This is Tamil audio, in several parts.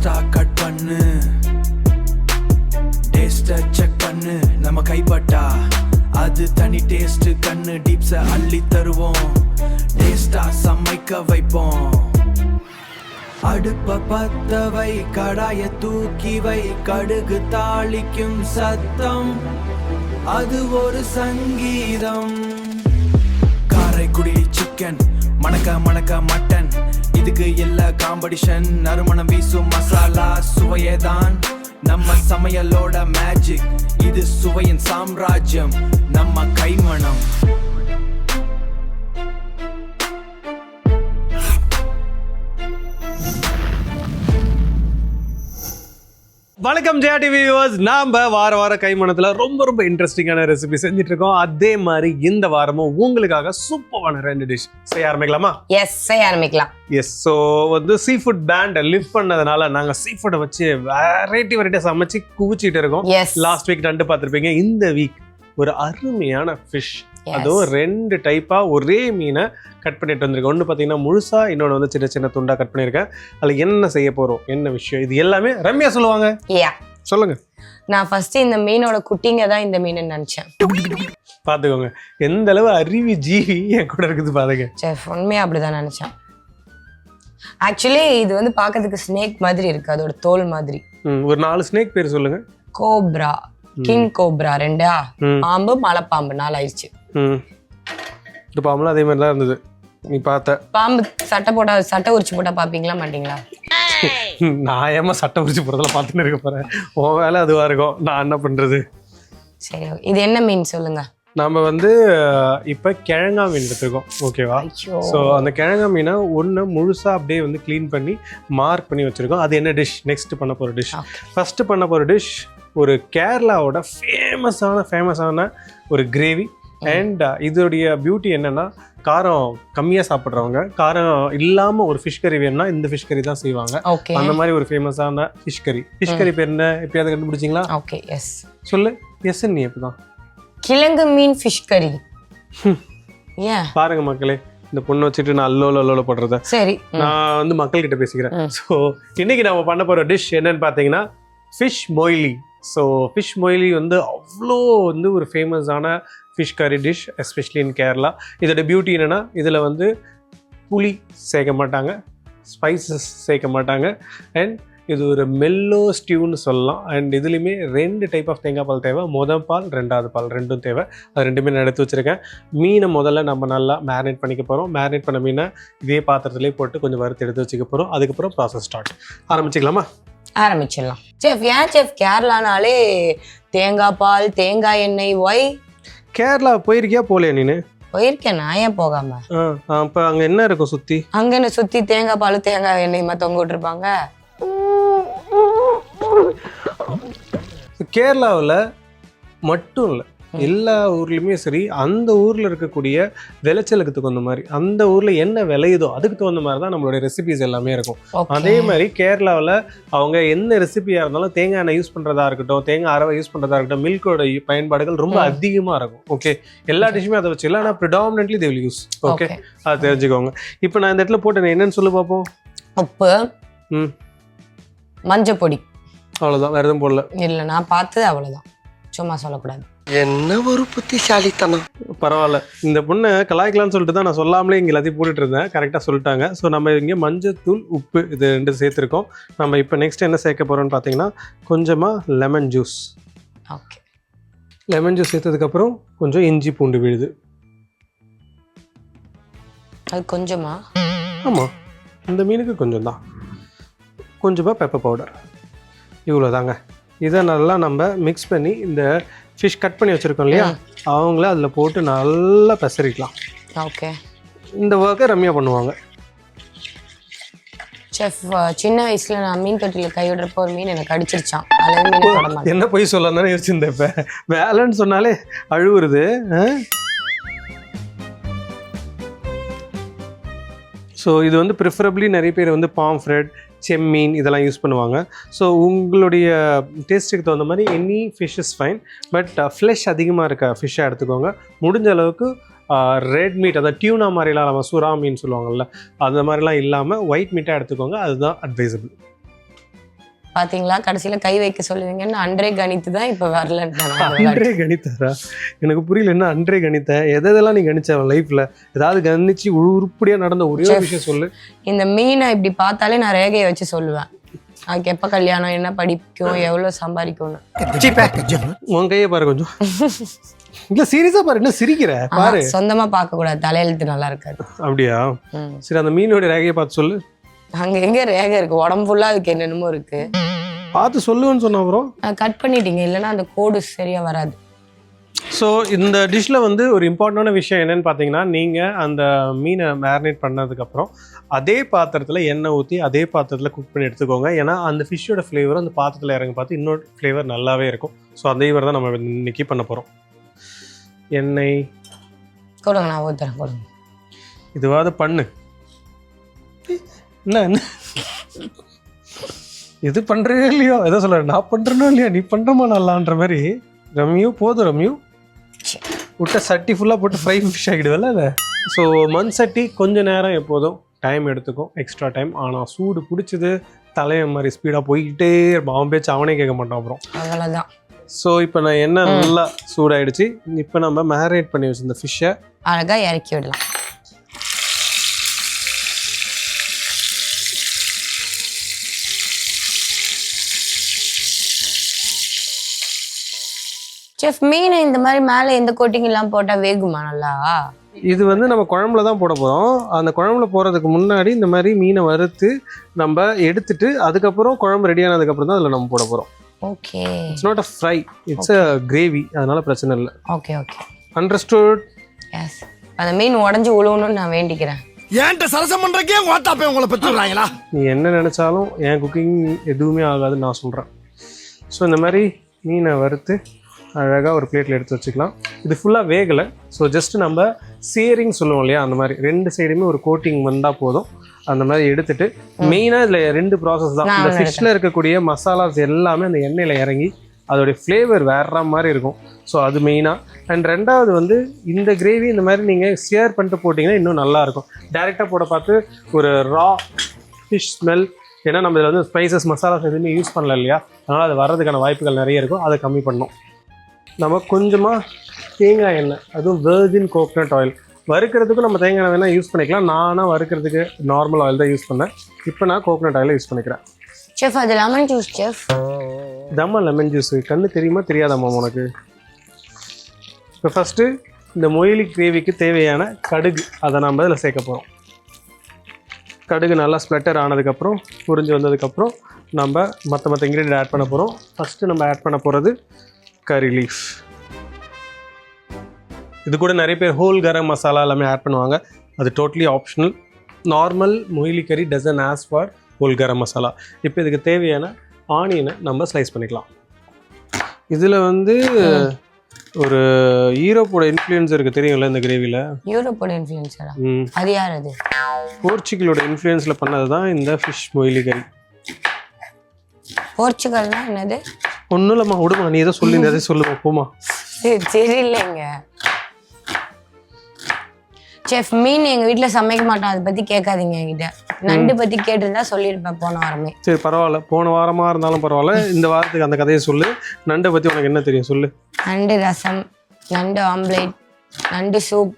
ஃபாஸ்டா கட் பண்ணு, டேஸ்ட செக் பண்ணு. நம்ம கைப்பட்டா அது தனி டேஸ்ட். கண்ணு டீப்ஸ அள்ளி தருவோம், டேஸ்டா சமைக்க வைப்போம். அடுப்ப பத்த வை, கடாய தூக்கி வை, கடுகு தாளிக்கும் சத்தம் அது ஒரு சங்கீதம். காரைக்குடி சிக்கன் மணக்க மணக்க மட்டன், இதுக்கு எல்லா காம்படிஷன். நறுமணம் வீசும் மசாலா சுவையேதான் நம்ம சமையலோட மேஜிக். இது சுவையின் சாம்ராஜ்யம், நம்ம கைமணம். வணக்கம் ஜெயா டிவி வியூவர்ஸ். நாம வார கைமணத்தில் ரொம்ப இன்ட்ரெஸ்டிங்கான ரெசிபி செஞ்சுட்டு இருக்கோம். அதே மாதிரி இந்த வாரமும் உங்களுக்காக சூப்பரான 2 டிஷ் செய்ய ஆரம்பிக்கலாமா? செய்ய ஆரம்பிக்கலாம். So seafood band lift பண்ணதுனால நாங்கள் சீ ஃபுட்டை வச்சு வெரைட்டியாக சமைச்சு குவிச்சிட்டு இருக்கோம். லாஸ்ட் வீக் 2 பார்த்துருப்பீங்க. இந்த வீக் ஒரு அருமையான ஃபிஷ், அதுவும் 2 டைப்பா ஒரே மீனை கட் பண்ணிட்டு வந்திருக்கேன். ஒன்று பார்த்தீங்கன்னா முழுசா, இன்னொன்று வந்து சின்ன சின்ன துண்டா கட் பண்ணியிருக்கேன். அதில் என்ன செய்ய போறோம், என்ன விஷயம், இது எல்லாமே ரம்யா சொல்லுவாங்க. சொல்லுங்க. நான் ஃபர்ஸ்ட் இந்த மீனோட குட்டிங்க தான் இந்த மீன் நினைச்சேன். பாத்துக்கோங்க எந்த அளவு அறிவி ஜீவி என் கூட இருக்குது பாருங்க. செஃப் உண்மையா அப்படிதான் நினைச்சேன். ஆக்சுவலி இது வந்து பார்க்கிறதுக்கு ஸ்னேக் மாதிரி இருக்கு, அதோட தோல் மாதிரி. ஒரு 4 ஸ்னேக் பேர் சொல்லுங்க. கோப்ரா, கிங் கோப்ரா 2, பாம்பு, மலைப்பாம்பு 4 ஆயிடுச்சு. இந்த பாம்புலாம் அதே மாதிரி தான் இருந்தது. நீ பார்த்த பாம்பு சட்டை உரிச்சு போட்டா பாப்பீங்களா மாட்டீங்களா? நான் ஏமா சட்டை உரிச்சு போறதெல்லாம் பார்த்துன்னு இருக்க போறேன். உன் வேலை அதுவா இருக்கும், நான் என்ன பண்றது? சரி, இது என்ன மீன் சொல்லுங்க. நம்ம வந்து இப்ப கிழங்கா மீன் எடுத்துருக்கோம், ஓகேவா? ஸோ அந்த கிழங்கா மீனை ஒன்று முழுசா அப்படியே வந்து கிளீன் பண்ணி மார்க் பண்ணி வச்சிருக்கோம். அது என்ன டிஷ் நெக்ஸ்ட் பண்ண போற டிஷ்? ஃபர்ஸ்ட் பண்ண போற டிஷ் ஒரு கேரளாவோட ஃபேமஸான ஒரு கிரேவி. அண்ட் இதோடைய பியூட்டி என்னன்னா, காரம் கம்மியாக சாப்பிட்றவங்க காரம் இல்லாமல் ஒரு ஃபிஷ் கறி வேணும்னா இந்த ஃபிஷ் கறி தான் செய்வாங்க. அந்த மாதிரி ஒரு ஃபேமஸான ஃபிஷ் கறி. ஃபிஷ் கறி பேர் என்ன, எப்பயாவது கண்டுபிடிச்சிங்களா? ஓகே, எஸ் சொல்லு. எஸ் நீ எப்பதான் கிழங்கு மீன் ஃபிஷ் கறி. பாருங்க மக்களே, இந்த பொண்ணு வச்சுட்டு நான் அல்லோல போடுறத. சரி, நான் வந்து மக்கள்கிட்ட பேசிக்கிறேன். ஸோ இன்னைக்கு நம்ம பண்ண போகிற டிஷ் என்னன்னு பார்த்தீங்கன்னா fish Moily. So fish Moily வந்து அவ்வளோ வந்து ஒரு ஃபேமஸான ஃபிஷ் கறி டிஷ், எஸ்பெஷலி இன் கேரளா. இதோட பியூட்டி என்னென்னா, இதில் வந்து புளி சேர்க்க மாட்டாங்க, ஸ்பைசஸ் சேர்க்க மாட்டாங்க. அண்ட் இது ஒரு மெல்லோ ஸ்டியூன்னு சொல்லலாம். அண்ட் இதுலேயுமே 2 டைப் ஆஃப் தேங்காய் பால் தேவை. முதல் பால், 2வது பால், 2ம் தேவை. அது 2மே நான் எடுத்து வச்சுருக்கேன். மீனை முதல்ல நம்ம நல்லா மேரினேட் பண்ணிக்க போகிறோம். மேரினேட் பண்ண மீனை இதே பாத்திரத்துலேயே போட்டு கொஞ்சம் வறுத்து எடுத்து வச்சுக்க போகிறோம். அதுக்கப்புறம் ப்ராசஸ் ஸ்டார்ட். ஆரம்பிச்சிக்கலாமா? ஆரம்பிச்சிடலாம். செஃப், ஏன் செஃப் கேரளானாலே தேங்காய் பால், தேங்காய் எண்ணெய்? ஒய்? கேரளா போயிருக்கியா? போலையா நீனு? போயிருக்கேன். நான் ஏன் போகாம? அப்ப அங்க என்ன இருக்கும் சுத்தி? அங்க என்ன சுத்தி தேங்காய் பால், தேங்காய் எண்ணெய் தொங்க விட்டுருப்பாங்க. கேரளாவில் மட்டும் இல்லை, எல்லா ஊர்லேயுமே சரி, அந்த ஊரில் இருக்கக்கூடிய விளைச்சலுக்கு தகுந்த மாதிரி, அந்த ஊரில் என்ன விளையுதோ அதுக்கு தகுந்த மாதிரி தான் நம்மளுடைய ரெசிபிஸ் எல்லாமே இருக்கும். அதே மாதிரி கேரளாவில் அவங்க எந்த ரெசிபியாக இருந்தாலும் தேங்காய் எண்ணெய் யூஸ் பண்ணுறதா இருக்கட்டும், தேங்காய் அரவை யூஸ் பண்ணுறதா இருக்கட்டும், மில்கோட பயன்பாடுகள் ரொம்ப அதிகமாக இருக்கும். ஓகே, எல்லா டிஷ்ஷுமே அதை வச்சு இல்லை, ஆனால் predominantly they will use. Okay, அதை தெரிஞ்சுக்கோங்க. இப்போ நான் இந்த இடத்துல போட்டேன், என்னன்னு சொல்லி பார்ப்போம். உப்பு, மஞ்சள் பொடி, அவ்வளோதான். வேறு எதுவும் போடல? இல்லை, நான் பார்த்தது அவ்வளோதான். சும்மா சொல்லக்கூடாது. என்ன ஒரு புத்திசாலித்தனம். பரவாயில்ல, இந்த பொண்ணை கலாய்க்கலாம்னு சொல்லிட்டு தான் நான் சொல்லாமலே இங்கே எல்லாத்தையும் போட்டுட்டு இருந்தேன். கரெக்டாக சொல்லிட்டாங்க. ஸோ நம்ம இங்கே மஞ்சத்தூள், உப்பு இது 2 சேர்த்துருக்கோம். நம்ம இப்போ நெக்ஸ்ட் என்ன சேர்க்க போகிறோம்னு பார்த்தீங்கன்னா கொஞ்சமாக lemon juice. Okay, lemon juice சேர்த்ததுக்கப்புறம் கொஞ்சம் இஞ்சி பூண்டு விழுது. அது கொஞ்சமா? ஆமாம், இந்த மீனுக்கு கொஞ்சம் தான். கொஞ்சமாக பெப்பர் பவுடர், இவ்வளோ தாங்க. இதை நல்லா நம்ம மிக்ஸ் பண்ணி இந்த ஃபிஷ் கட் பண்ணி வச்சுருக்கோம் இல்லையா, அவங்கள அதில் போட்டு நல்லா பெசரிக்கலாம். ஓகே, இந்த ஒர்க்கை ரம்யா பண்ணுவாங்க. செஃப், சின்ன வயசுல நான் மீன் தொட்டியில் கை விடுறப்போ ஒரு மீன் எனக்கு அடிச்சிருச்சான். அதில் மீன் தொட மாட்டேன். என்ன போய் சொல்லலாம் தானே யோசிச்சிருந்தேன். இப்போ வேலைன்னு சொன்னாலே அழுவுறது. ஸோ இது வந்து ப்ரிஃபரபிளி நிறைய பேர் வந்து பாம்ஃப்ரெட், செம்மீன் இதெல்லாம் யூஸ் பண்ணுவாங்க. ஸோ உங்களுடைய டேஸ்ட்டுக்கு தகுந்த மாதிரி any fish is fine. But flesh அதிகமாக இருக்க ஃபிஷ்ஷாக எடுத்துக்கோங்க. முடிஞ்ச அளவுக்கு ரெட் மீட், அதாவது டியூனா மாதிரிலாம் நம்ம சுறா மீன் சொல்லுவாங்கள்ல, அந்த மாதிரிலாம் இல்லாமல் ஒயிட் மீட்டாக எடுத்துக்கோங்க. அதுதான் அட்வைசபிள். பாத்தீங்களா கடைசியில கை வைக்க சொல்லுவீங்கன்னு அன்றே கணித்து தான் இப்ப வரலன்னு அன்றே கணித்தாரா? எனக்கு புரியல, என்ன அன்றே கணித்த? எதெல்லாம் நீ கணிச்ச லைஃப்ல? ஏதாவது கணிச்சு உருப்படியா நடந்த ஒரே ஒரு விஷயம் சொல்லு. இந்த மீனை இப்படி பார்த்தாலே நான் ரேகையை வச்சு சொல்லுவேன் அதுக்கு எப்ப கல்யாணம், என்ன படிக்கும், எவ்வளவு சம்பாதிக்கும்னு. உன் கையை பாரு கொஞ்சம். இல்ல சீரியஸா பாரு, என்ன சிரிக்கிற பாரு. சொந்தமா பார்க்க கூடாது, தலையெழுத்து நல்லா இருக்காது. அப்படியா? சரி, அந்த மீனோட ரேகையை பார்த்து சொல்லு. அங்க எங்க ரேகை இருக்கு? உடம்பு ஃபுல்லா அதுக்கு என்னென்னமோ இருக்கு. பார்த்து சொல்லுவேன்னு சொன்ன அப்புறம் கட் பண்ணிட்டீங்க, இல்லைன்னா அந்த கோடு சரியா வராது. ஸோ இந்த டிஷ்ஷில் வந்து ஒரு இம்பார்ட்டண்டான விஷயம் என்னென்னு பார்த்தீங்கன்னா, நீங்கள் அந்த மீனை மேரினேட் பண்ணதுக்கப்புறம் அதே பாத்திரத்தில் எண்ணெய் ஊற்றி அதே பாத்திரத்தில் குக் பண்ணி எடுத்துக்கோங்க. ஏன்னா அந்த ஃபிஷ்ஷோட ஃப்ளேவர் அந்த பாத்திரத்தில் இறங்க பார்த்து இன்னொரு ஃப்ளேவர் நல்லாவே இருக்கும். ஸோ அதே மாதிரி தான் நம்ம இன்னைக்கு பண்ண போகிறோம். எண்ணெய் கொடுங்க, நான் ஊற்றுறேன். கொடுங்க, இதுவாது பண்ணு. என்ன இது பண்ணுறே இல்லையோ? எதோ சொல்ல, நான் பண்ணுறனோ இல்லையா, நீ பண்ணுறமா நல்லான்ற மாதிரி. ரம்யூ போதும், ரம்யூ விட்ட சட்டி ஃபுல்லாக போட்டு ஃப்ரை ஃபிஷ் ஆகிடுவல்ல அதை. ஸோ மண் சட்டி கொஞ்சம் நேரம் எப்போதும் டைம் எடுத்துக்கும், எக்ஸ்ட்ரா டைம். ஆனால் சூடு பிடிச்சது தலையை மாதிரி ஸ்பீடாக போய்கிட்டே இருப்பான். அவன் பேச்சு அவனே கேட்க மாட்டான் அப்புறம். அவ்வளோதான். ஸோ இப்போ நான் எண்ணெய் நல்லா சூடாயிடுச்சு. இப்போ நம்ம மேரினேட் பண்ணி வச்சிருந்த ஃபிஷ்ஷை அழகாக இறக்கி விடலாம். செஃப், மீன் இந்த மாதிரி மேலே எந்த கோட்டிங் எல்லாம் போட்டால் வேகுமா நல்லா? இது வந்து நம்ம குழம்புல தான் போட போகிறோம். அந்த குழம்புல போகிறதுக்கு முன்னாடி இந்த மாதிரி மீனை வறுத்து நம்ம எடுத்துட்டு அதுக்கப்புறம் குழம்பு ரெடி ஆனதுக்கப்புறம் தான் அதில் நம்ம போட போகிறோம். Okay, it's not a fry, it's a gravy. அதனால பிரச்சனை இல்லை. Okay okay, understood. எஸ், அந்த மீன் உடஞ்சி உழுவணும்னு நான் வேண்டிக்கிறேன். ஏன்ட்ட சரசம் பண்றக்கே ஓட்டாப்பே உங்களை பெற்றுறாங்களா? நீ என்ன நினச்சாலும் என் குக்கிங் எதுவுமே ஆகாதுன்னு நான் சொல்கிறேன். ஸோ இந்த மாதிரி மீனை வறுத்து அழகாக ஒரு பிளேட்டில் எடுத்து வச்சுக்கலாம். இது ஃபுல்லாக வேகலை. ஸோ ஜஸ்ட் நம்ம சேரிங் சொல்லுவோம் இல்லையா, அந்த மாதிரி ரெண்டு சைடுமே ஒரு கோட்டிங் வந்தால் போதும். அந்த மாதிரி எடுத்துட்டு மெயினாக இதில் 2 ப்ராசஸ் தான். இந்த ஃபிஷ்ஷில் இருக்கக்கூடிய மசாலாஸ் எல்லாமே அந்த எண்ணெயில் இறங்கி அதோடைய ஃப்ளேவர் வேற மாதிரி இருக்கும். ஸோ அது மெயினாக. அண்ட் ரெண்டாவது வந்து இந்த கிரேவி இந்த மாதிரி நீங்கள் ஷேர் பண்ணிட்டு போட்டிங்கன்னா இன்னும் நல்லாயிருக்கும். டேரெக்டாக போட பார்த்து ஒரு ரா ஃபிஷ் ஸ்மெல், ஏன்னா நம்ம இதில் வந்து ஸ்பைசஸ் மசாலாஸ் எதுவுமே யூஸ் பண்ணல இல்லையா, அதனால் அது வர்றதுக்கான வாய்ப்புகள் நிறைய இருக்கும். அதை கம்மி பண்ணணும். நம்ம கொஞ்சமாக தேங்காய் எண்ணெய், அதுவும் வெர்ஜின் கோகனட் ஆயில். வறுக்கிறதுக்கும் நம்ம தேங்காய் எண்ணெய் வேணால் யூஸ் பண்ணிக்கலாம். நானாக வறுக்கிறதுக்கு நார்மல் ஆயில் தான் யூஸ் பண்ணேன். இப்போ நான் கோகனட் ஆயிலை யூஸ் பண்ணிக்கிறேன். செஃப், அது லெமன் ஜூஸ். செஃப், தம்மா லெமன் ஜூஸ் கண்ணு தெரியுமா தெரியாதாம்மா உனக்கு? இப்போ ஃபஸ்ட்டு இந்த மொய்லி கிரேவிக்கு தேவையான கடுகு, அதை நம்ம இதில் சேர்க்க போகிறோம். கடுகு நல்லா ஸ்ப்ளட்டர் ஆனதுக்கப்புறம் புரிஞ்சு வந்ததுக்கப்புறம் நம்ம மற்ற இன்க்ரீடியன்ட் ஆட் பண்ண போகிறோம். ஃபஸ்ட்டு நம்ம ஆட் பண்ண போகிறது கறி லீஃப். இது கூட நிறைய பேர் ஹோல் கரம் மசாலா எல்லாமே ஆட் பண்ணுவாங்க. அது டோட்டலி ஆப்ஷனல். நார்மல் மொய்லி கறி dozen as for whole garam masala. இப்போ இதுக்கு தேவையான ஆனியனை நம்ம ஸ்லைஸ் பண்ணிக்கலாம். இதில் வந்து ஒரு யூரோப்போட இன்ஃப்ளூயன்ஸ் இருக்குது தெரியும்ல இந்த கிரேவியில். யூரோப்போட இன்ஃப்ளூயன்ஸரா? அது யார்? அது போர்ச்சுகலோட இன்ஃப்ளூயன்ஸில் பண்ணது தான் இந்த ஃபிஷ் மொய்லி கறி. போர்ச்சுகல்னா என்னது? ஒன்றும் இல்லைம்மா, விடுமா, நீ எதோ சொல்லி அதே சொல்லுமா போமா. தெரியலைங்க செஃப். மீன் எங்கள் வீட்டில் சமைக்க மாட்டோம், அதை பற்றி கேட்காதீங்க என்கிட்ட. நண்டு பற்றி கேட்டிருந்தா சொல்லியிருப்பேன் போன வாரமே. சரி பரவாயில்ல, போன வாரமாக இருந்தாலும் பரவாயில்ல, இந்த வாரத்துக்கு அந்த கதையை சொல்லு. நண்டை பற்றி உனக்கு என்ன தெரியும் சொல்லு. நண்டு ரசம், நண்டு ஆம்லேட், நண்டு சூப்,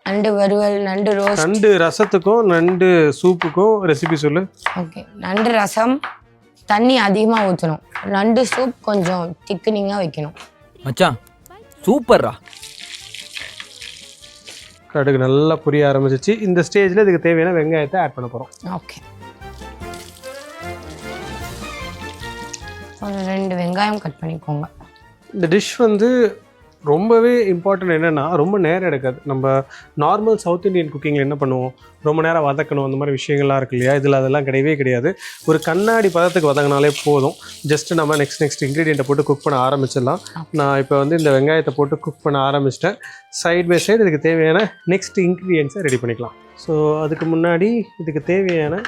நண்டு வறுவல், நண்டு ரோஸ்ட். நண்டு ரசத்துக்கும் நண்டு சூப்புக்கும் ரெசிபி சொல்லு. ஓகே, நண்டு ரசம் தண்ணி அதிகமாக ஊற்றணும். நண்டு சூப் கொஞ்சம் திக்குனிங்காக வைக்கணும். மச்சான் சூப்பர்ரா. கடுகு நல்லா புரிய ஆரம்பிச்சிச்சு. இந்த ஸ்டேஜில் இதுக்கு தேவையான வெங்காயத்தை ஆட் பண்ண போகிறோம். ஓகே, ஒரு 2 வெங்காயம் கட் பண்ணிக்கோங்க. இந்த டிஷ் வந்து ரொம்பவே இம்பார்ட்டன்ட். என்னென்னா ரொம்ப நேரம் எடுக்காது. நம்ம நார்மல் சவுத் இண்டியன் குக்கிங்கில் என்ன பண்ணுவோம், ரொம்ப நேரம் வதக்கணும், அந்த மாதிரி விஷயங்கள்லாம் இருக்கு இல்லையா. இதில் அதெல்லாம் கிடையவே கிடையாது. ஒரு கண்ணாடி பதத்துக்கு வதங்கினாலே போதும். ஜஸ்ட்டு நம்ம நெக்ஸ்ட் இன்க்ரீடியண்ட்டை போட்டு குக் பண்ண ஆரம்பிச்சிடலாம். நான் இப்போ வந்து இந்த வெங்காயத்தை போட்டு குக் பண்ண ஆரம்பிச்சிட்டேன். சைட் பை சைடு இதுக்கு தேவையான நெக்ஸ்ட் இன்க்ரீடியன்ஸை ரெடி பண்ணிக்கலாம். ஸோ அதுக்கு முன்னாடி இதுக்கு தேவையான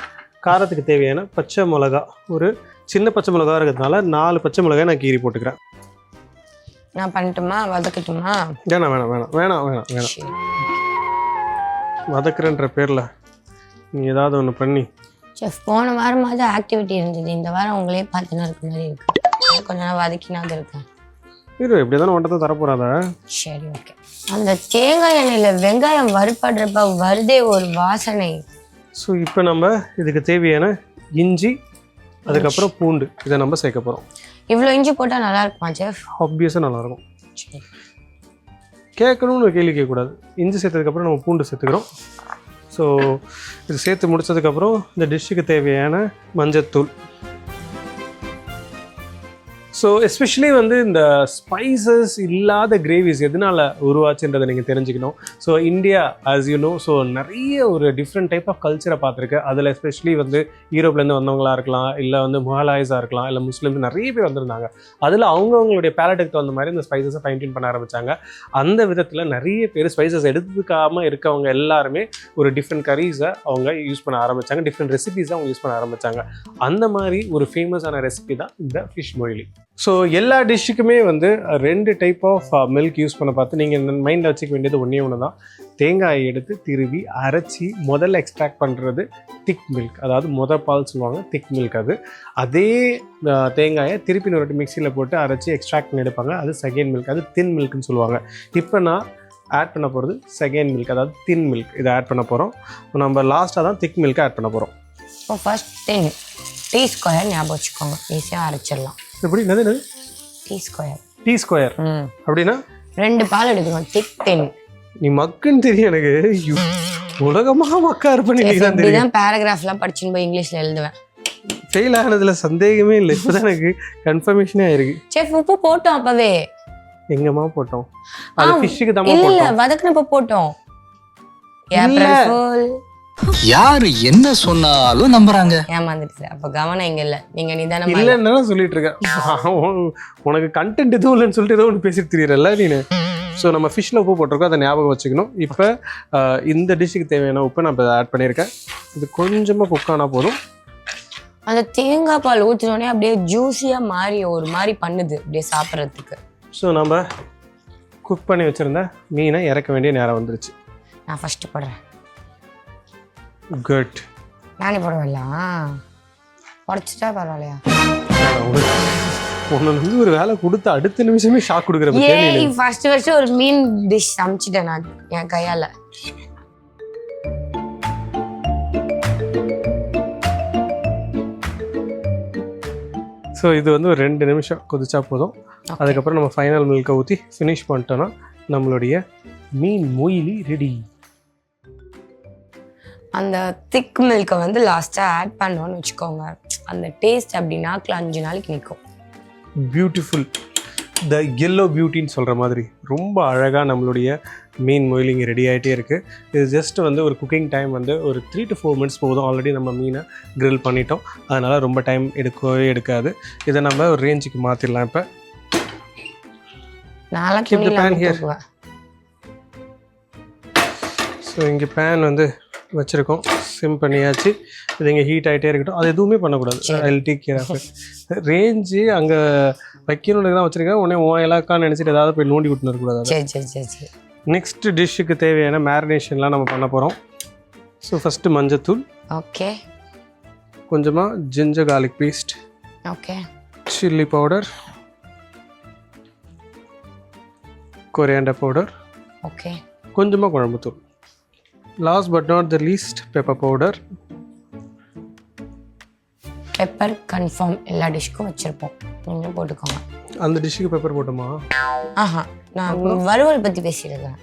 காரத்துக்கு தேவையான பச்சை மிளகா, ஒரு சின்ன பச்சை மிளகா இருக்கிறதுனால 4 பச்சை மிளகாய் நான் கீறி போட்டுக்கிறேன். நான் பண்ணட்டுமா, வதக்கட்டுமா? வேணாம் வேணாம் வேணாம் வேணாம் வேணாம் வேணாம். வதக்குறன்ற பேரில் நீ ஏதாவது ஒன்று பண்ணி செஃப் போன வாரமாவது ஆக்டிவிட்டி இருந்தது, இந்த வாரம் உங்களே பார்த்துனா இருக்க மாதிரி இருக்கு. கொஞ்ச நேரம் வதக்கினாது இருக்கேன். இரு எப்படி தானே ஒன்றத்தை தரப்போறாதா? சரி ஓகே. அந்த தேங்காய் எண்ணெயில் வெங்காயம் வறுப்படுறப்ப வருதே ஒரு வாசனை. ஸோ இப்போ நம்ம இதுக்கு தேவையான இஞ்சி, அதுக்கப்புறம் பூண்டு இதை நம்ம சேர்க்க போகிறோம். இவ்வளோ இஞ்சி போட்டால் நல்லா இருக்குமா செஃப்? ஆப்வியஸாக நல்லாயிருக்கும். கேட்கணும்னு கேள்வி கேட்கக்கூடாது. இஞ்சி சேர்த்ததுக்கப்புறம் நம்ம பூண்டு சேர்த்துக்கிறோம். ஸோ இது சேர்த்து முடிச்சதுக்கப்புறம் இந்த டிஷ்ஷுக்கு தேவையான மஞ்சத்தூள். ஸோ எஸ்பெஷலி வந்து இந்த ஸ்பைசஸ் இல்லாத கிரேவிஸ் எதனால உருவாச்சுன்றதை நீங்கள் தெரிஞ்சுக்கணும். So India as you know, so நிறைய ஒரு டிஃப்ரெண்ட் டைப் ஆஃப் கல்ச்சரை பார்த்துருக்கு. அதில் எஸ்பெஷலி வந்து யூரோப்லேருந்து வந்தவங்களா இருக்கலாம், இல்லை வந்து முகலாயஸாக இருக்கலாம், இல்லை முஸ்லீம்ஸ் நிறைய பேர் வந்திருந்தாங்க. அதில் அவங்கவுங்களுடைய பேலட்டுக்கு தகுந்த மாதிரி இந்த ஸ்பைசஸை ஃபைன் பண்ண ஆரம்பித்தாங்க. அந்த விதத்தில் நிறைய பேர் ஸ்பைசஸ் எடுத்துக்காமல் இருக்கவங்க எல்லாருமே ஒரு டிஃப்ரெண்ட் கரீஸை அவங்க யூஸ் பண்ண ஆரம்பித்தாங்க, டிஃப்ரெண்ட் ரெசிபீஸை அவங்க யூஸ் பண்ண ஆரம்பித்தாங்க. அந்த மாதிரி ஒரு ஃபேமஸான ரெசிபி தான் இந்த ஃபிஷ் மொய்லி. ஸோ எல்லா டிஷ்ஷுக்குமே வந்து 2 டைப் ஆஃப் மில்க் யூஸ் பண்ண பார்த்து நீங்கள் மைண்டில் வச்சுக்க வேண்டியது ஒன்று தான். தேங்காயை எடுத்து திருவி அரைச்சி முதல்ல எக்ஸ்ட்ராக்ட் பண்ணுறது திக் மில்க், அதாவது பால் சொல்லுவாங்க, திக் மில்க். அதே தேங்காயை திருப்பி ஒரு மிக்சியில் போட்டு அரைச்சி எக்ஸ்ட்ராக்ட் பண்ணி எடுப்பாங்க, அது செகண்ட் மில்க், அது தின் மில்க்னு சொல்லுவாங்க. இப்போ நான் ஆட் பண்ண போகிறது செகண்ட் மில்க், அதாவது தின் மில்க். இதை ஆட் பண்ண போகிறோம். நம்ம லாஸ்ட்டாக தான் திக் மில்க்கை ஆட் பண்ண போகிறோம். இப்போ ஃபர்ஸ்ட் தின் டீ ஸ்கொயர் ஞாபகம் வச்சுக்கோங்க, ஈஸியாக அரைச்சிடலாம். எப்படி என்னது? Tea square. டீ ஸ்கொயர் அப்படின்னா 2 பால் எடுக்கணும், திக் தின். நீ மக்குன்னு தெரியும் எனக்கு. உலகமாக மக்கா இருப்பேன். இப்படிதான் பேராகிராஃப்லாம் படிச்சுன்னு போய் இங்கிலீஷ்ல எழுதுவேன். ஃபெயில் ஆனதுல சந்தேகமே இல்லை. இப்போதான் எனக்கு கன்ஃபர்மேஷனே ஆயிருக்கு. செஃப் உப்பு போட்டோம் அப்பவே. எங்கம்மா போட்டோம்? அது ஃபிஷ்ஷுக்கு தான் இல்ல போட்டோம். வதக்குனப்ப போட்டோம். April fool. யாரு என்ன சொன்னாலும் நம்புறாங்க. ஏமாந்துட்டு. அப்ப கவனம் இங்க இல்ல, நீங்க நிதானமா இல்லைன்னு சொல்லிட்டு இருக்கேன். உனக்கு கண்டென்ட் எதுவும் இல்லைன்னு சொல்லிட்டு ஏதோ ஒன்று பேசிட்டு தெரியறல்ல நீனு. ஸோ நம்ம ஃபிஷ்ஷில் உப்பு போட்டிருக்கோம், அதை ஞாபகம் வச்சுக்கணும். இப்போ இந்த டிஷ்ஷுக்கு தேவையான உப்பு நான் இப்போ ஆட் பண்ணியிருக்கேன். இது கொஞ்சமாக குக் ஆனால் போதும். அந்த தேங்காய் பால் ஊற்றினோடனே அப்படியே ஜூஸியாக மாறி ஒரு மாதிரி பண்ணுது அப்படியே சாப்பிட்றதுக்கு. ஸோ நம்ம குக் பண்ணி வச்சுருந்த மீனை இறக்க வேண்டிய நேரம் வந்துருச்சு. நான் ஃபஸ்ட்டு போடுறேன். குட். நானே போடலாம், உடச்சிட்டா பரவாயில்லையா? உன்னை வந்து ஒரு வேலை கொடுத்து அடுத்த நிமிஷமே ஷாக் கொடுக்குற. ஃபர்ஸ்ட் ஒரு மீன் டிஷ் சமைச்சிட்டேன் நான் என் கையால. ஸோ இது வந்து ஒரு 2 நிமிஷம் கொதிச்சா போதும். அதுக்கப்புறம் நம்ம ஃபைனல் மில்கை ஊற்றி ஃபினிஷ் பண்ணிட்டோன்னா நம்மளுடைய மீன் மொய்லி ரெடி. அந்த திக் மில்கை வந்து லாஸ்ட்டாக ஆட் பண்ணோன்னு வச்சுக்கோங்க, அந்த டேஸ்ட் அப்படி நாக்கில் 5 நாளைக்கு நிற்கும். பியூட்டிஃபுல். த எல்லோ பியூட்டின்னு சொல்கிற மாதிரி ரொம்ப அழகாக நம்மளுடைய மீன் மொய்லிங்க ரெடி ஆகிட்டே இருக்குது. இது ஜஸ்ட் வந்து ஒரு குக்கிங் டைம் வந்து ஒரு 3 to 4 minutes போதும். ஆல்ரெடி நம்ம மீனை க்ரில் பண்ணிட்டோம், அதனால் ரொம்ப டைம் எடுக்காது. இதை நம்ம ஒரு ரேஞ்சுக்கு மாற்றிடலாம். இப்போ ஸோ இங்கே பேன் வந்து வச்சுருக்கோம், சிம் பண்ணியாச்சு. இது இங்கே ஹீட் ஆகிட்டே இருக்கட்டும், அது எதுவுமே பண்ணக்கூடாது. I'll take care of it. Range அங்கே வைக்கணுன்னு தான் வச்சுருக்கேன். உடனே இலக்கான்னு நினச்சிட்டு ஏதாவது போய் நோண்டி விட்டுன்னு இருக்கக்கூடாது. நெக்ஸ்ட் டிஷ்ஷுக்கு தேவையான மேரினேஷன்லாம் நம்ம பண்ண போகிறோம். ஸோ ஃபஸ்ட்டு மஞ்சத்தூள், ஓகே, கொஞ்சமாக ginger garlic paste, okay, chilli powder, coriander powder, okay, கொஞ்சமாக குழம்புத்தூள், last but not the least pepper powder. Pepper confirm எல்லா டிஷ்க்கும் வச்சுருப்போம், நீங்கள் போட்டுக்கோங்க. அந்த டிஷ்ஷுக்கு பெப்பர் போட்டோமா? ஆஹா, நான் வறுவல் பற்றி பேசியிருக்கேன்.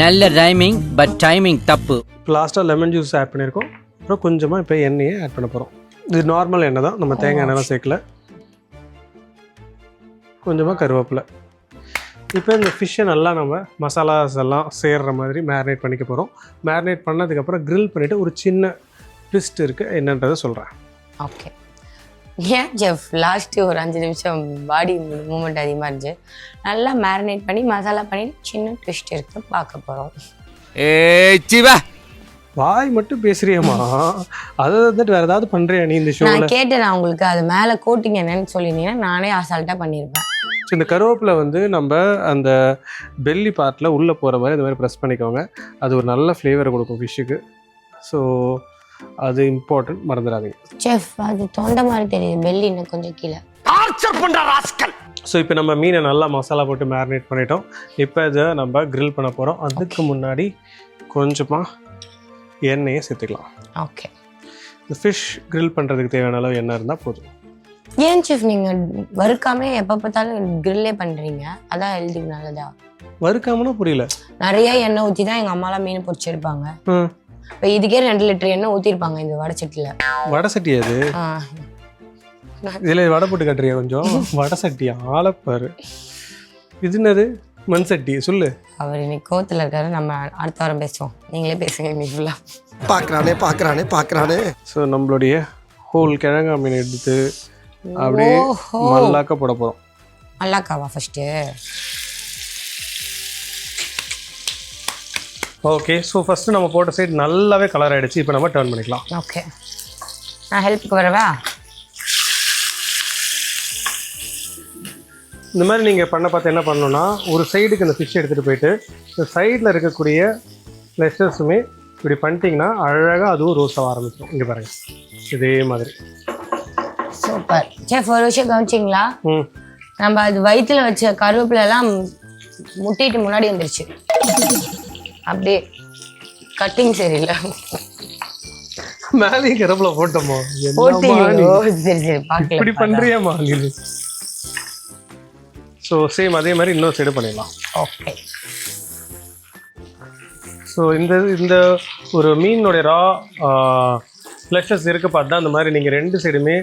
நல்ல ரைமிங் பட் டைமிங் தப்பு. லாஸ்ட்டாக லெமன் ஜூஸ் ஆட் பண்ணியிருக்கோம். அப்புறம் கொஞ்சமாக இப்போ எண்ணெயை ஆட் பண்ண போகிறோம். இது நார்மல் எண்ணெய் தான், நம்ம தேங்காய் எண்ணெய்லாம் சேர்க்கல. கொஞ்சமாக கருவேப்பிலை. இப்போ இந்த ஃபிஷ்ஷை நல்லா நம்ம மசாலாஸ் எல்லாம் சேர்கிற மாதிரி மேரினேட் பண்ணிக்க போகிறோம். மேரினேட் பண்ணதுக்கப்புறம் க்ரில் பண்ணிவிட்டு ஒரு சின்ன ட்விஸ்ட் இருக்குது, என்னன்றதை சொல்கிறேன். ஓகே. ஏன் ஜெஃப் லாஸ்ட்டு ஒரு 5 நிமிஷம் பாடி மூமெண்ட் அதிகமாக இருந்துச்சு. நல்லா மேரினேட் பண்ணி மசாலா பண்ணி சின்ன ட்விஸ்ட் இருக்குது, பார்க்க போகிறோம். வாய் மட்டும் பேசுறியம்மா, அதை வந்துட்டு வேறு ஏதாவது பண்ணுறியா நீ இந்த ஷோவில்? நான் கேட்டேன் நான் உங்களுக்கு, அது மேலே கோட்டிங் என்னன்னு சொல்லியிருந்தீங்கன்னா நானே அசால்ட்டாக பண்ணியிருப்பேன். ஸோ இந்த கருவேப்பிலை வந்து நம்ம அந்த பெல்லி பார்ட்டில் உள்ளே போகிற மாதிரி இந்த மாதிரி ப்ரெஸ் பண்ணிக்கோங்க. அது ஒரு நல்ல ஃப்ளேவரை கொடுக்கும் ஃபிஷ்ஷுக்கு. ஸோ அது இம்பார்ட்டன்ட், மறந்துடாதீங்க. செஃப் அது தொண்டை மாதிரி தெரியுது, பெல்லி இன்னும் கொஞ்சம் கீழே. டார்ச்சர் பண்ற ராஸ்கல். ஸோ இப்போ நம்ம மீனை நல்லா மசாலா போட்டு மேரினேட் பண்ணிட்டோம். இப்போ இதை நம்ம grill பண்ண போகிறோம். அதுக்கு முன்னாடி கொஞ்சமாக எண்ணெயை சேர்த்துக்கலாம். ஓகே. இந்த ஃபிஷ் grill பண்ணுறதுக்கு தேவையான அளவு எண்ணெய் இருந்தால் போதும். ஏன் செஃப் நீங்கள் வறுக்காம எப்போ பார்த்தாலும் கிரில்லே பண்ணுறீங்க? அதான் ஹெல்த்துக்கு நல்லதா? வறுக்காமனா புரியல. நிறைய எண்ணெய் ஊற்றி தான் எங்கள் அம்மாலாம் மீன் பொரிச்சிருப்பாங்க. இப்போ இதுக்கே 2 லிட்டர் எண்ணெய் ஊற்றிருப்பாங்க இந்த வடை சட்டியில். வடை சட்டி அது? இதில் வடை போட்டு கட்டுறியா கொஞ்சம்? வடை சட்டியா? ஆளப்பாரு. இது என்னது? மண் சட்டி சொல்லு. அவர் இன்னைக்கு கோவத்தில் இருக்காரு, நம்ம அடுத்த வாரம் பேசுவோம். நீங்களே பேசுங்க இன்னைக்கு ஃபுல்லாக. பாக்குறானே. ஸோ நம்மளுடைய ஹோல் கிழங்கா மீன் எடுத்து அப்படியே மல்லாக்க போட போகிறோம். மல்லாக்காவா ஃபஸ்ட்டு? ஓகே. ஸோ ஃபஸ்ட்டு நம்ம போட்ட சைடு நல்லாவே கலர் ஆகிடுச்சு. இப்போ நம்ம டர்ன் பண்ணிக்கலாம். ஓகே, நான் ஹெல்ப்புக்கு வரவா? இந்த மாதிரி நீங்கள் பண்ண பார்த்து என்ன பண்ணணும்னா, ஒரு சைடுக்கு இந்த ஃபிஷ் எடுத்துகிட்டு போயிட்டு இந்த சைடில் இருக்கக்கூடிய லெஸ்டர்ஸுமே இப்படி பண்ணிட்டீங்கன்னா அழகாக அதுவும் ரோஸ்ட் ஆக ஆரம்பிக்கும். இங்கே பாருங்கள், இதே மாதிரி. Super chef. ஒரு விஷயம் கவனிச்சிங்களா? ம். நம்ம அது வயிற்றுல வச்ச கருவேப்பிலெல்லாம் முட்டிட்டு முன்னாடி வந்துருச்சு. அப்படியே கட்டிங் சரியில்லை. மேலே கருவேப்பிலை போட்டோமா? சரி சரி பார்க்கல. இப்படி பண்ணுறியாமா நீ? ஸோ சேம் அதே மாதிரி இன்னொரு சைடு பண்ணிடலாம். ஓகே. ஸோ இந்த ஒரு மீனுடைய ரா ஃப்ளஷஸ் இருக்க பார்த்து தான் அந்த மாதிரி நீங்கள் 2 சைடுமே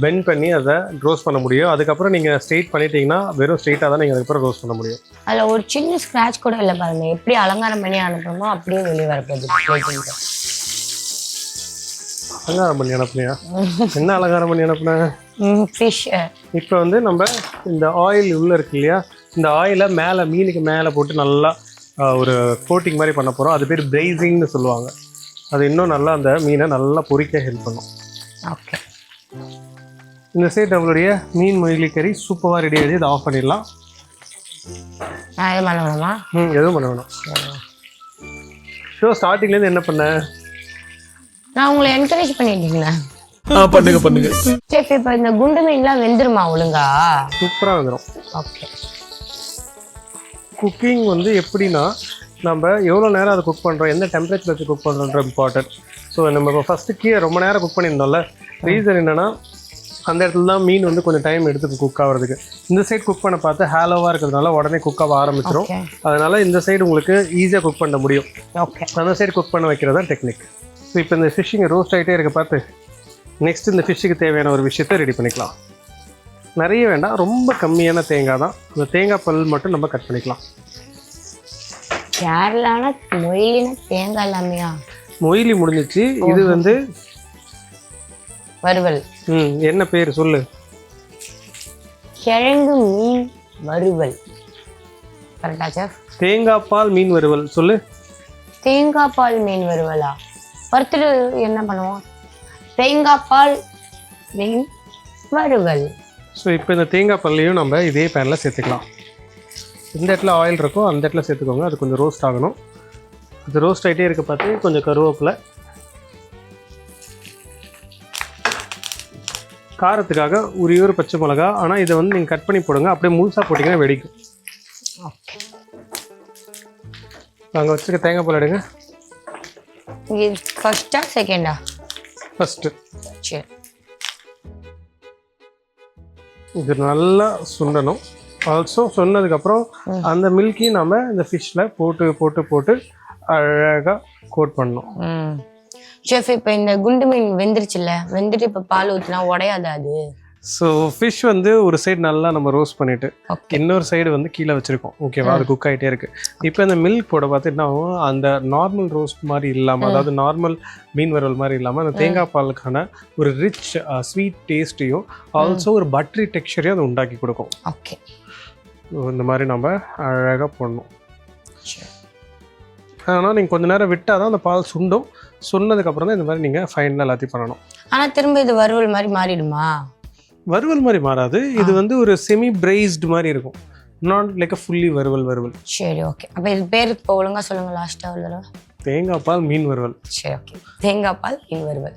பெண்ட் பண்ணி அதை ரோஸ்ட் பண்ண முடியும். அதுக்கப்புறம் நீங்கள் ஸ்ட்ரெயிட் பண்ணிட்டீங்கன்னா வெறும் ஸ்ட்ரெயிட்டாக தான் நீங்கள் அதுக்கப்புறம் ரோஸ்ட் பண்ண முடியும். அதில் ஒரு சின்ன ஸ்க்ராட்ச் கூட இல்லை பாருங்க. எப்படி அலங்காரம் பண்ணி அனுப்பணுமோ அப்படியே வெளியே வரப்போகுது. அலங்காரம் பண்ணி அனுப்புனியா? என்ன அலங்காரம் பண்ணி அனுப்புனேன்? ஃபிஷ். இப்போ வந்து நம்ம இந்த ஆயில் உள்ளே இருக்கு இல்லையா, இந்த ஆயிலை மேலே மீனுக்கு மேலே போட்டு நல்லா ஒரு கோட்டிங் மாதிரி பண்ண போகிறோம். அது பேர் பிரைசிங்னு சொல்லுவாங்க. அது இன்னும் நல்லா அந்த மீனை நல்லா பொரிக்க ஹெல்ப் பண்ணும். ஓகே. இந்த சைடு நம்மளுடைய மீன் மொய்லி கறி சூப்பராக ரெடி ஆகிடுது. இதை ஆஃப் பண்ணிடலாம். நான் எதுவும் பண்ண வேணாமா? எதுவும் பண்ண வேணாம். ஷோ ஸ்டார்டிங்லேருந்து என்ன பண்ண? நான் உங்களை என்கரேஜ் பண்ணிட்டீங்களா? பண்ணுங்க. செஃப் இப்போ இந்த குண்டு மீன்லாம் வெந்துருமா ஒழுங்கா? சூப்பராக வந்துடும். ஓகே. குக்கிங் வந்து எப்படின்னா, நம்ம எவ்வளோ நேரம் அதை குக் பண்ணுறோம், எந்த டெம்பரேச்சர் வச்சு குக் பண்ணுறோன்ற இம்பார்ட்டன்ட். ஸோ நம்ம இப்போ ஃபஸ்ட்டு கீழே ரொம்ப நேரம் குக் பண்ணியிருந்தோம்ல, ரீசன் என்னென்னா அந்த இடத்துல தான் மீன் வந்து கொஞ்சம் டைம் எடுத்து குக் ஆகிறதுக்கு. இந்த சைடு குக் பண்ண பார்த்து ஹேலோவாக இருக்கிறதுனால உடனே குக் ஆக ஆரம்பிச்சிடும். அதனால் இந்த சைடு உங்களுக்கு ஈஸியாக குக் பண்ண முடியும். ஓகே. அந்த சைடு குக் பண்ண வைக்கிறது தான் டெக்னிக். ஸோ இப்போ இந்த ஃபிஷ்ஷிங் ரோஸ்ட் ஆகிட்டே இருக்க பார்த்து நெக்ஸ்ட் இந்த ஃபிஷ்ஷுக்கு தேவையான ஒரு விஷயத்தை ரெடி பண்ணிக்கலாம். நிறைய வேண்டாம், ரொம்ப கம்மியான தேங்காய் தான். இந்த தேங்காய் பல் மட்டும் நம்ம கட் பண்ணிக்கலாம். கேரளான மொயிலினா தேங்காய் இல்லாமையா? மொய்லி முடிஞ்சிச்சு. இது வந்து வறுவல். என்ன பேர் சொல்லு? கிழங்கு மீன் வறுவல். கரெக்டா செஃப்? தேங்காய் பால் மீன் வறுவல் சொல்லு. தேங்காய் பால் மீன் வறுவலா? வறுத்துட்டு என்ன பண்ணுவோம்? தேங்காய் பால் மீன் வறுவல். ஸோ இப்போ இந்த தேங்காய் பால்லையும் நம்ம இதே பேனில் சேர்த்துக்கலாம். எந்த இடத்துல ஆயில் இருக்கோ அந்த இடத்துல சேர்த்துக்கோங்க. அது கொஞ்சம் ரோஸ்ட் ஆகணும். அது ரோஸ்ட் ஆகிட்டே இருக்க பார்த்து கொஞ்சம் கருவேப்பிலை, காரத்துக்காக ஒரு பச்சை மிளகா. ஆனால் இதை வந்து நீங்கள் கட் பண்ணி போடுங்க. அப்படியே முழுசாக போட்டிங்கன்னா வெடிக்கும். ஓகே. நாங்கள் வச்சுருக்க தேங்காய் பால் எடுங்க. இது ஃபர்ஸ்டா செகண்டா? ஃபஸ்ட்டு. சரி. இது நல்லா சுண்டணும். ஆல்சோ சொன்னதுக்கப்புறம் அந்த மில்கையும் நம்ம இந்த ஃபிஷ்ஷில் போட்டு போட்டு போட்டு அழகாக கோட் பண்ணணும். செஃப் இப்போ இந்த குண்டு மீன் வெந்துருச்சுல்ல, வெந்துட்டு இப்போ பால் ஊற்றினா உடையாதா அது? ஸோ ஃபிஷ் வந்து ஒரு சைடு நல்லா நம்ம ரோஸ்ட் பண்ணிவிட்டு இன்னொரு சைடு வந்து கீழே வச்சுருக்கோம். ஓகேவா? அது குக் ஆகிட்டே இருக்குது. இப்போ இந்த மில்க் போட பார்த்துட்டுனா அந்த நார்மல் ரோஸ்ட் மாதிரி இல்லாமல், அதாவது நார்மல் மீன் வறுவல் மாதிரி இல்லாமல் அந்த தேங்காய் பாலுக்கான ஒரு ரிச் ஸ்வீட் டேஸ்ட்டையும் ஆல்சோ ஒரு பட்டரி டெக்ஸ்சரையும் அது உண்டாக்கி கொடுக்கும். ஓகே. இந்த மாதிரி நம்ம அழகாக போடணும். ஆனால் நீங்கள் கொஞ்சம் நேரம் விட்டால் தான் அந்த பால் சுண்டும். சொன்னதுக்கப்புறம் தான் இந்த மாதிரி நீங்கள் ஃபைனலாக எல்லாத்தையும் பண்ணணும். ஆனால் திரும்ப இது வறுவல் மாதிரி மாறிடுமா? வறுவல் மாதிரி மாறாது. இது வந்து ஒரு செமி பிரைஸ்டு மாதிரி இருக்கும். நாட் லைக் அ ஃபுல்லி வறுவல். சரி, ஓகே. அப்போ இது பேர் இப்போ ஒழுங்காக சொல்லுங்கள் லாஸ்ட்டாக ஒரு தடவை. தேங்காய் பால் மீன் வறுவல். சரி ஓகே, தேங்காய் பால் மீன் வறுவல்.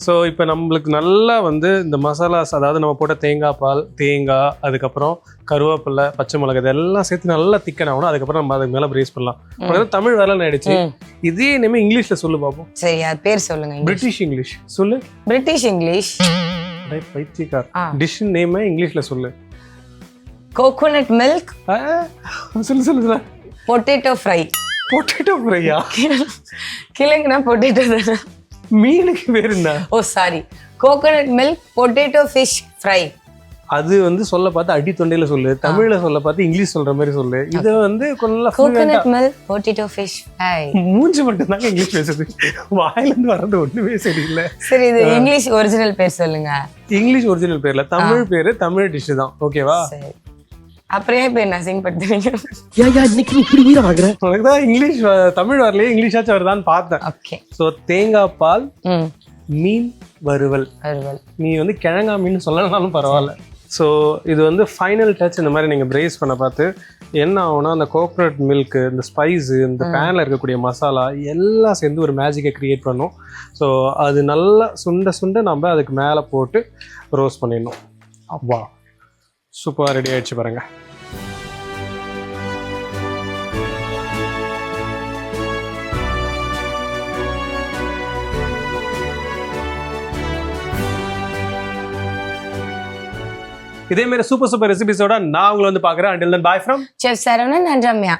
ஸோ இப்போ நம்மளுக்கு நல்லா வந்து இந்த மசாலாஸ், அதாவது நம்ம போட்ட தேங்காய், அதுக்கப்புறம் கருவேப்பிலை, பச்சை மிளகாய் இதெல்லாம் சேர்த்து நல்லா திக்கன் ஆகணும். அதுக்கப்புறம் நம்ம அதுக்கு மேலே பிரேஸ் பண்ணலாம். அதாவது தமிழ் வேலை ஆயிடுச்சு. இதே இனிமேல் இங்கிலீஷில் சொல்லு பார்ப்போம். சரி, அது பேர் சொல்லுங்க. பிரிட்டிஷ் இங்கிலீஷ் சொல்லு. British English. பைத்தியக்கார். டிஷ் நேம் இங்கிலீஷில் சொல்லு. Coconut milk. சொல்லு. Potato fry. பொட்டேட்டோ ஃப்ரையா? கிழங்குனா பொட்டேட்டோ தானே. மீனுக்கு பேர் என்ன? Oh sorry, coconut milk potato fish fry. அது வந்து சொல்ல பார்த்து அடி தொண்டையில சொல்லு, தமிழ்ல சொல்ல பார்த்து இங்கிலீஷ் சொல்ற மாதிரி சொல்லு. இது வந்து கொஞ்சம் coconut milk potato fish fry. மூஞ்சி மட்டும் தாங்க இங்கிலீஷ் பேசுது, வாயில இருந்து வர்றது ஒண்ணுமே சரியில்லை. சரி, இது இங்கிலீஷ் ஒரிஜினல் பேர் சொல்லுங்க. இங்கிலீஷ் ஒரிஜினல் பேர்ல தமிழ் பேரு தமிழ் டிஷ் தான். ஓகேவா? சரி, அப்புறம் ஏன் பேர் அசிங்கப்படுத்துறீங்க? இன்னைக்கு இப்படி உயிரை வாங்குற? உனக்குதான் இங்கிலீஷ் தமிழ் வரலையே, இங்கிலீஷாச்சும் வருதான்னு பார்த்தேன். ஓகே. ஸோ தேங்காய் பால் மீன் வறுவல். நீ வந்து கிழங்கா மீன் சொல்லனாலும் பரவாயில்ல. ஸோ இது வந்து ஃபைனல் டச். இந்த மாதிரி நீங்கள் பிரேஸ் பண்ண பார்த்து என்ன ஆகும்னா, அந்த கோகோனட் மில்க்கு, இந்த ஸ்பைஸு, இந்த பேனில் இருக்கக்கூடிய மசாலா எல்லாம் சேர்ந்து ஒரு மேஜிக்கை க்ரியேட் பண்ணும். ஸோ அது நல்லா சுண்ட நம்ம அதுக்கு மேலே போட்டு ரோஸ்ட் பண்ணிடணும். வா, சூப்பராக ரெடி ஆகிடுச்சு பாருங்க. இதே மாதிரி சூப்பர் ரெசிபிஸோட நான் உங்களை வந்து பார்க்குறேன். Until then, bye from chef Saravanan and Ramya.